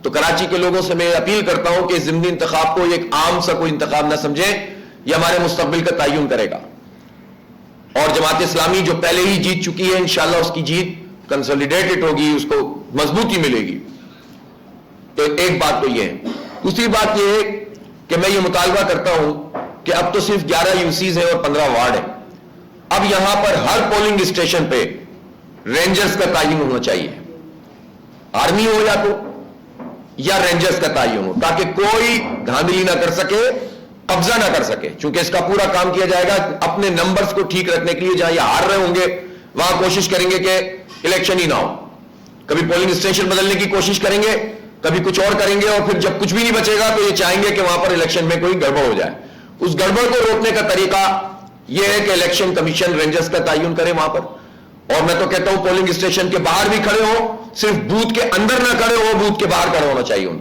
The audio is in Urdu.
تو کراچی کے لوگوں سے میں اپیل کرتا ہوں کہ ضمنی انتخاب کو ایک عام سا کوئی انتخاب نہ سمجھیں، یہ ہمارے مستقبل کا تعین کرے گا، اور جماعت اسلامی جو پہلے ہی جیت چکی ہے انشاءاللہ اس کی جیت کنسولیڈیٹڈ ہوگی، اس کو مضبوطی ملے گی۔ تو ایک بات تو یہ ہے۔ دوسری بات یہ ہے کہ میں یہ مطالبہ کرتا ہوں کہ اب تو صرف 11 یوسیز ہیں اور 15 وارڈ ہیں، اب یہاں پر ہر پولنگ اسٹیشن پہ رینجرز کا تعین ہونا چاہیے، آرمی ہو یا رینجرز کا تعین ہو، تاکہ کوئی دھاندلی نہ کر سکے، قبضہ نہ کر سکے، چونکہ اس کا پورا کام کیا جائے گا اپنے نمبرز کو ٹھیک رکھنے کے لیے۔ جہاں یہ ہار رہے ہوں گے وہاں کوشش کریں گے کہ الیکشن ہی نہ ہو، کبھی پولنگ اسٹیشن بدلنے کی کوشش کریں گے، کبھی کچھ اور کریں گے، اور پھر جب کچھ بھی نہیں بچے گا تو یہ چاہیں گے کہ وہاں پر الیکشن میں کوئی گڑبڑ ہو جائے۔ اس گڑبڑ کو روکنے کا طریقہ یہ ہے کہ الیکشن کمیشن رینجرز کا تعین کرے وہاں پر، اور میں تو کہتا ہوں پولنگ اسٹیشن کے باہر بھی کھڑے ہوں، صرف بوتھ کے اندر نہ کھڑے ہو، بوتھ کے باہر کھڑا ہونا چاہیے ان کو۔